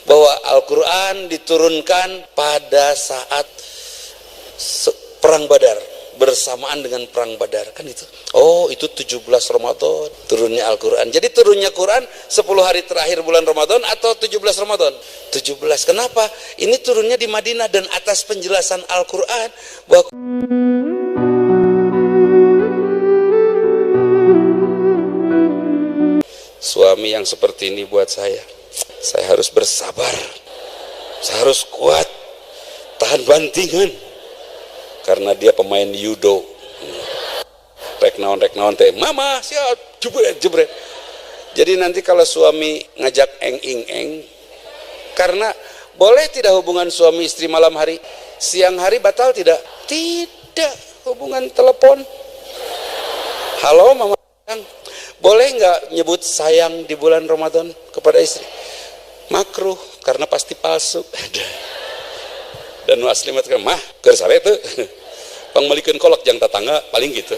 bahwa Al-Quran diturunkan pada saat perang Badar, bersamaan dengan perang Badar, kan itu. Oh, itu 17 Ramadan turunnya Al-Quran. Jadi turunnya Quran 10 hari terakhir bulan Ramadan atau 17 Ramadan? 17. Kenapa? Ini turunnya di Madinah dan atas penjelasan Al-Quran bahwa suami yang seperti ini buat saya harus bersabar, saya harus kuat, tahan bantingan, karena dia pemain judo. Rek naon teh, mama siap, jebret. Jadi nanti kalau suami ngajak eng, karena boleh tidak hubungan suami istri malam hari, siang hari batal tidak? Tidak, hubungan telepon. Halo mama, boleh nggak nyebut sayang di bulan Ramadan kepada istri? Makruh, karena pasti palsu. Dan asli mengatakan, mah keur sare teu pangmalikeun kolak jang tetangga, paling gitu.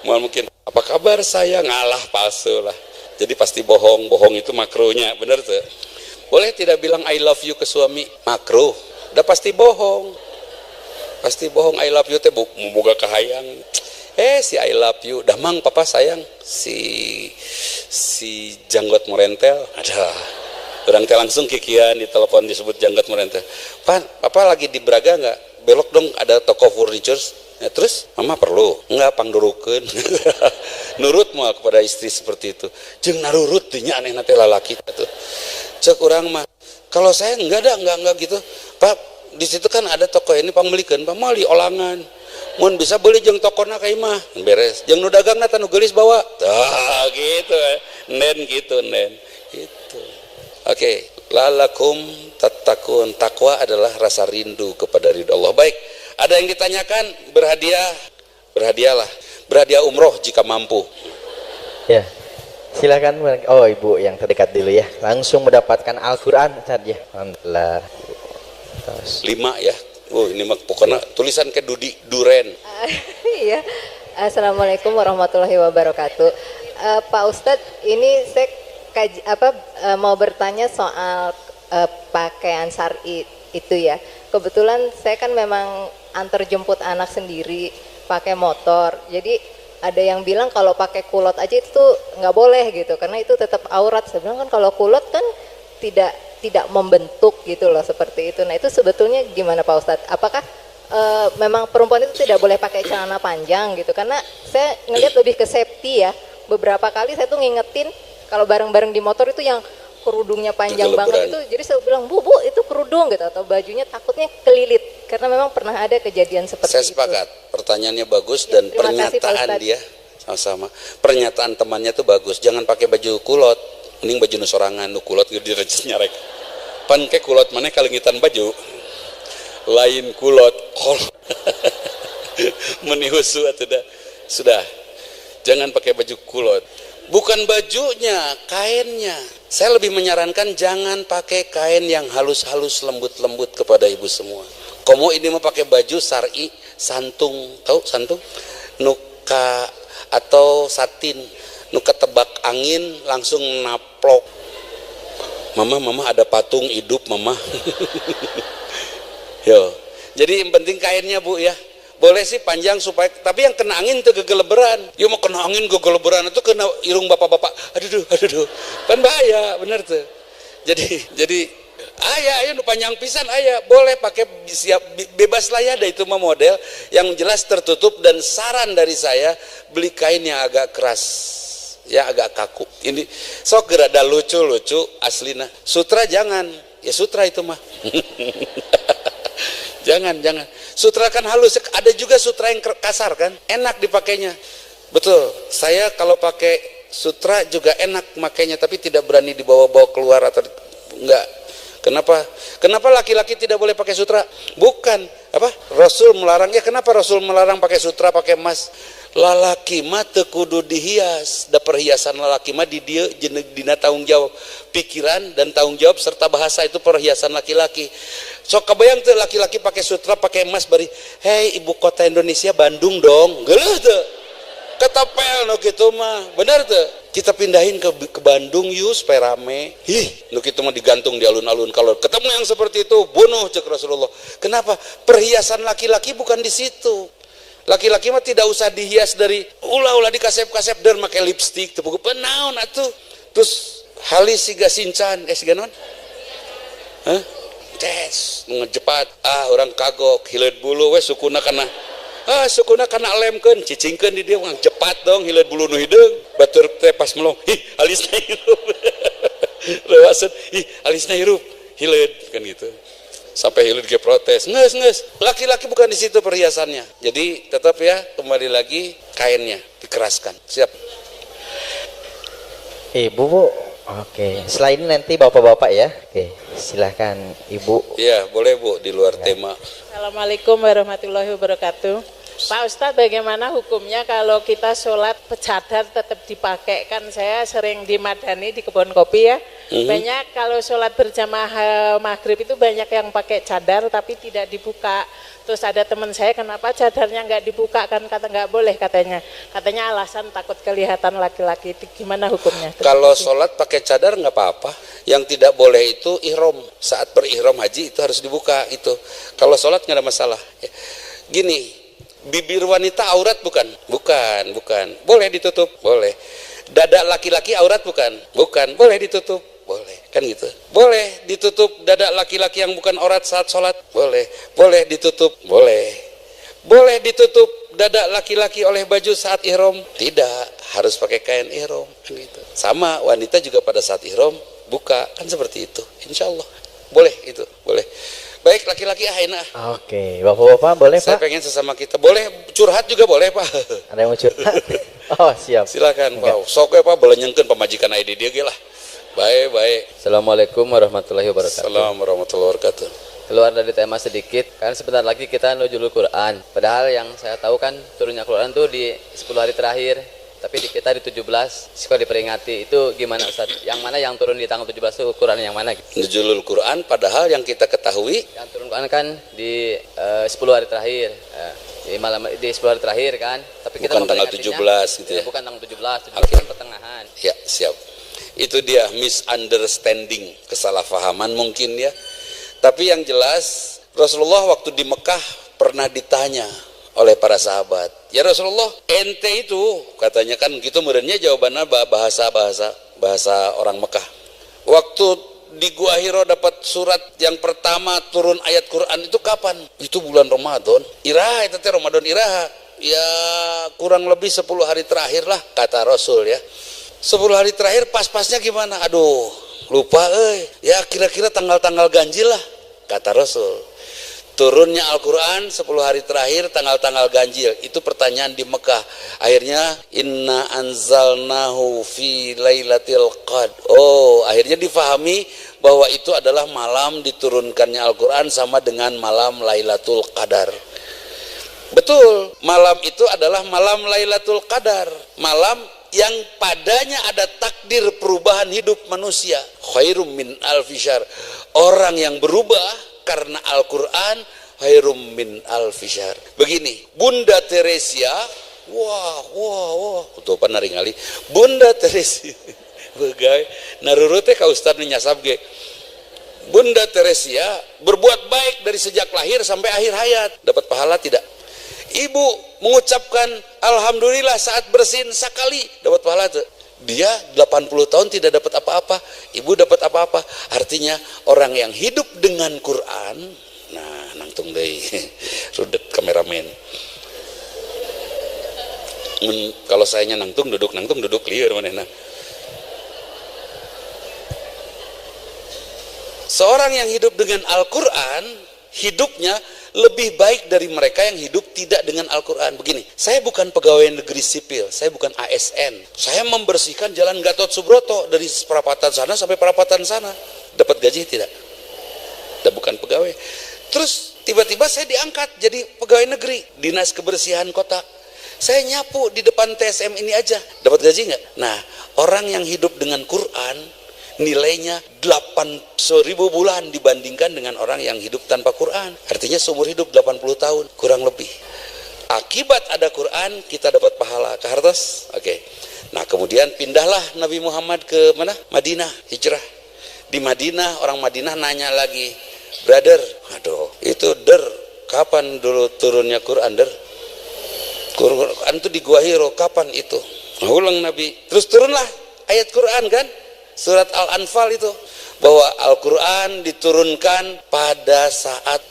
Mungkin apa kabar saya, ngalah, palsu lah. Jadi pasti bohong itu makruhnya, bener tuh. Boleh tidak bilang I love you ke suami? Makruh, udah pasti bohong. Pasti bohong. I love you teh boga kahayang. Si I love you, dah mang papa sayang si janggot morentel. Ada orang teh langsung kikian di telepon disebut janggot morentel. Papa lagi di Braga nggak? Belok dong, ada toko furniture. Ya, terus mama perlu nggak pangdurukeun. Nurut mau kepada istri seperti itu. Jeung narurut dinya aneh nate lalaki tuh. Cek urang mah, kalau saya enggak gitu. Pak, di situ kan ada toko ini pangmelikeun, Pak mali olangan. Mun bisa beli jeung tokona ka imah, beres. Jeung nu dagangna tanu geulis bawa. Tah gitu. Nen gitu. Oke, lalakum tattaqun. Takwa adalah rasa rindu kepada ridho Allah. Baik, ada yang ditanyakan? Berhadiahlah. Berhadiah umroh jika mampu. Ya, silakan. Oh, ibu yang terdekat dulu ya. Langsung mendapatkan Al-Quran saja. Alhamdulillah. 5 ya. Oh, ini mah pokoknya tulisan ke Duren. Iya. Assalamualaikum warahmatullahi wabarakatuh. Pak Ustadz, ini saya mau bertanya soal pakaian syar'i itu ya. Kebetulan saya kan memang antar jemput anak sendiri pakai motor. Jadi ada yang bilang kalau pakai kulot aja itu nggak boleh gitu, karena itu tetap aurat. Sebenarnya kan kalau kulot kan tidak membentuk gitu loh, seperti itu. Nah itu sebetulnya gimana Pak Ustadz? Apakah memang perempuan itu tidak boleh pakai celana panjang gitu? Karena saya ngelihat lebih ke safety ya. Beberapa kali saya tuh ngingetin kalau bareng-bareng di motor itu yang kerudungnya panjang banget itu, jadi saya bilang bu itu kerudung gitu, atau bajunya takutnya kelilit, karena memang pernah ada kejadian seperti itu. Saya sepakat, pertanyaannya bagus dan pernyataan dia sama-sama. Pernyataan temannya tuh bagus, jangan pakai baju kulot, mending baju nu sorangan, nu kulot gitu direjes nyarek. Pan ke kulot mana kalengitan baju, lain kulot, menihusu atau sudah, jangan pakai baju kulot. Bukan bajunya, kainnya. Saya lebih menyarankan jangan pakai kain yang halus-halus, lembut-lembut kepada ibu semua. Komo ini mau pakai baju syar'i, santung, tahu santung? Nuka atau satin, nuka tebak angin langsung naplok. Mama ada patung hidup mama. Yo, jadi yang penting kainnya bu ya. Boleh sih panjang supaya, tapi yang kena angin itu gegeleberan. Ya mau kena angin gegeleberan itu kena irung bapak-bapak. Aduh. Kan bahaya, bener tuh. Jadi ayah nu panjang pisan ayah boleh pakai siap bebas lah ya, ada itu mah model yang jelas tertutup. Dan saran dari saya beli kain yang agak keras, ya agak kaku. Ini sok gerada lucu aslina. Sutra jangan, ya sutra itu mah. Jangan. Sutra kan halus, ada juga sutra yang kasar kan, enak dipakainya. Betul, saya kalau pakai sutra juga enak makainya, tapi tidak berani dibawa-bawa keluar atau enggak. Kenapa laki-laki tidak boleh pakai sutra? Bukan Rasul melarang ya. Kenapa Rasul melarang pakai sutra, pakai emas? Lalaki mah teu kudu dihias. Da perhiasan lalaki mah di dieu dina tanggung jawab pikiran dan tanggung jawab serta bahasa, itu perhiasan laki-laki. Sok kebayang tuh laki-laki pakai sutra, pakai emas bari, "Hei ibu kota Indonesia Bandung dong." Geuleuh teu. ketepel no gitu mah. Benar tuh. Kita pindahin ke Bandung yuk supaya rame. No gitu mah digantung di alun-alun. Kalau ketemu yang seperti itu bunuh cek Rasulullah. Kenapa? Perhiasan laki-laki bukan di situ. Laki-laki mah tidak usah dihias dari ulah-ulah dikasep-kasep dan pakai lipstik tepuk penaun atuh. Terus halis siga sincan siga non? Tes ngejepat orang kagok hileud bulu we sukuna kana lemkeun cicingkeun di dieu ngang jepat dong hileud bulu nu hideung batur teh pas melong alisna hirup lewaseun alisna hirup hileud kan gitu sampai hileud ge protes geus laki-laki bukan di situ perhiasannya. Jadi tetap ya kembali lagi kainnya dikeraskan. Siap Ibu Bu. Oke, selain nanti bapak-bapak ya. Oke, silahkan Ibu. Iya, boleh Bu, di luar tema. Assalamualaikum warahmatullahi wabarakatuh. Pak Ustadz, bagaimana hukumnya kalau kita sholat cadar tetap dipakai? Kan saya sering di Madani, di kebun kopi ya. Banyak kalau sholat berjamaah maghrib itu banyak yang pakai cadar tapi tidak dibuka. Terus ada teman saya, kenapa cadarnya nggak dibuka? Kan kata nggak boleh katanya. Katanya alasan takut kelihatan laki-laki. Itu gimana hukumnya? Kalau sholat pakai cadar nggak apa-apa. Yang tidak boleh itu ihram. Saat berihram haji itu harus dibuka itu. Kalau sholat nggak ada masalah. Gini, bibir wanita aurat bukan? Bukan. Boleh ditutup? Boleh. Dada laki-laki aurat bukan? Bukan. Boleh ditutup? Boleh, kan gitu. Boleh ditutup dada laki-laki yang bukan aurat saat sholat? Boleh. Boleh ditutup? Boleh. Boleh ditutup dada laki-laki oleh baju saat ihram? Tidak, harus pakai kain ihram, kan gitu. Sama wanita juga pada saat ihram buka, kan seperti itu. Insya Allah boleh itu, boleh. Baik, laki-laki aina. Oke, bapak-bapak boleh Saya Pak? pengen sesama kita. Boleh curhat juga boleh Pak. Ada yang mau curhat? Oh siap. Silakan Pak. Sok ya Pak, boleh nyengkeun pamajikan ID dia ge lah. Baik. Assalamualaikum warahmatullahi wabarakatuh. Assalamualaikum warahmatullahi wabarakatuh. Keluar dari tema sedikit, kan sebentar lagi kita nuzulul Quran. Padahal yang saya tahu kan turunnya Quran tuh di 10 hari terakhir. Tapi di kita di 17 sekolah diperingati. Itu gimana Ustaz? Yang mana yang turun di tanggal 17 itu Quran yang mana? Nuzulul Quran padahal yang kita ketahui Yang turun Quran kan di 10 hari terakhir. Di 10 hari terakhir kan. Tapi kita bukan tanggal 17 gitu ya. Bukan tanggal 17 Okay. kan pertengahan. Ya, siap. Itu dia misunderstanding, kesalahpahaman mungkin ya. Tapi yang jelas Rasulullah waktu di Mekah pernah ditanya oleh para sahabat, ya Rasulullah, ente itu katanya kan gitu merenya jawabannya bahasa orang Mekah. Waktu di Gua Hiro dapat surat yang pertama turun ayat Quran itu kapan? Itu bulan Ramadan. Iraha itu Ramadan iraha. Ya kurang lebih 10 hari terakhir lah kata Rasul ya. 10 hari terakhir pas-pasnya gimana? Aduh, lupa ya kira-kira tanggal-tanggal ganjil lah kata Rasul. Turunnya Al-Quran 10 hari terakhir tanggal-tanggal ganjil. Itu pertanyaan di Mekah. Akhirnya inna anzalnahu fi lailatul qadr. Oh, akhirnya difahami bahwa itu adalah malam diturunkannya Al-Quran sama dengan malam Lailatul Qadar. Betul, malam itu adalah malam Lailatul Qadar. Malam yang padanya ada takdir perubahan hidup manusia. Khairum min alfisyahr. Orang yang berubah karena Al-Quran khairum min alfisyahr. Begini, Bunda Teresia, wah, tuh apa naringali? Bunda Teresia, begai, narurute ka Ustad nyasab ge. Bunda Teresia berbuat baik dari sejak lahir sampai akhir hayat. Dapat pahala tidak? Ibu mengucapkan alhamdulillah saat bersin sekali, dapat pahala tuh. Dia 80 tahun tidak dapat apa-apa, ibu dapat apa-apa. Artinya orang yang hidup dengan Quran, nah nangtung deui rudet kameramen. Kalau sayanya nangtung duduk lieur manehna. Seorang yang hidup dengan Al-Quran, hidupnya lebih baik dari mereka yang hidup tidak dengan Al-Quran. Begini, saya bukan pegawai negeri sipil, saya bukan ASN. Saya membersihkan jalan Gatot Subroto dari perapatan sana sampai perapatan sana. Dapat gaji tidak? Bukan pegawai. Terus tiba-tiba saya diangkat jadi pegawai negeri, dinas kebersihan kota. Saya nyapu di depan TSM ini aja. Dapat gaji nggak? Nah, orang yang hidup dengan Quran nilainya 8.000 bulan dibandingkan dengan orang yang hidup tanpa Quran. Artinya seumur hidup 80 tahun kurang lebih. Akibat ada Quran kita dapat pahala. Kehartos? Oke. Nah kemudian pindahlah Nabi Muhammad ke mana? Madinah, hijrah. Di Madinah, orang Madinah nanya lagi, brother, aduh itu kapan dulu turunnya Quran Quran itu di Gua Hiro, kapan itu? Nah, ulang Nabi, terus turunlah ayat Quran kan, surat Al-Anfal itu, bahwa Al-Quran diturunkan pada saat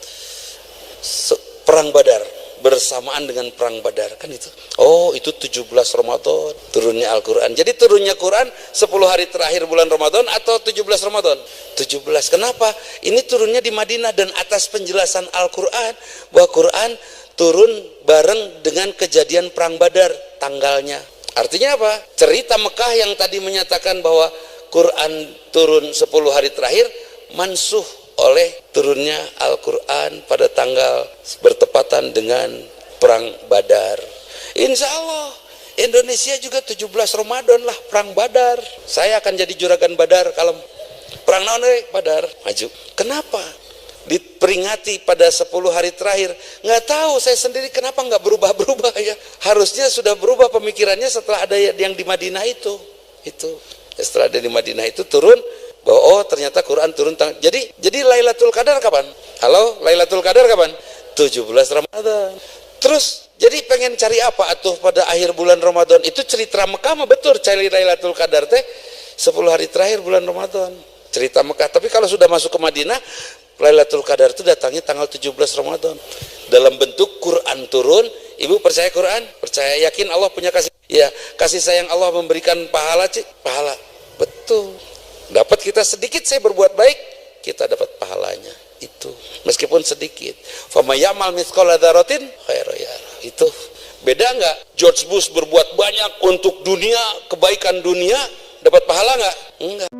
perang Badar, bersamaan dengan perang Badar kan itu. Oh itu 17 Ramadan turunnya Al-Quran. Jadi turunnya Quran 10 hari terakhir bulan Ramadan atau 17 Ramadan? 17. Kenapa? Ini turunnya di Madinah dan atas penjelasan Al-Quran bahwa Quran turun bareng dengan kejadian perang Badar tanggalnya. Artinya apa? Cerita Mekah yang tadi menyatakan bahwa Quran turun 10 hari terakhir mansuh oleh turunnya Al-Quran pada tanggal bertepatan dengan perang Badar. Insya Allah Indonesia juga 17 Ramadan lah perang Badar. Saya akan jadi juragan Badar kalau perang Badar maju. Kenapa? Diperingati pada 10 hari terakhir. Nggak tahu saya sendiri kenapa nggak berubah-berubah ya. Harusnya sudah berubah pemikirannya setelah ada yang di Madinah itu. Setelah ada di Madinah itu turun bahwa oh ternyata Quran turun jadi Lailatul Qadar kapan? Halo, Lailatul Qadar kapan? 17 Ramadan. Terus jadi pengen cari apa atuh pada akhir bulan Ramadan? Itu cerita Mekah mah betul, cari Lailatul Qadar teh 10 hari terakhir bulan Ramadan. Cerita Mekah. Tapi kalau sudah masuk ke Madinah, Lailatul Qadar itu datangnya tanggal 17 Ramadan. Dalam bentuk Quran turun. Ibu percaya Quran? Percaya, yakin Allah punya kasih? Ya, kasih sayang Allah memberikan pahala, pahala. Betul. Dapat kita sedikit saya berbuat baik, kita dapat pahalanya. Itu meskipun sedikit. Fama ya'mal mithqala dzarratin khairan yarah. Itu beda nggak? George Bush berbuat banyak untuk dunia, kebaikan dunia, dapat pahala nggak? Enggak.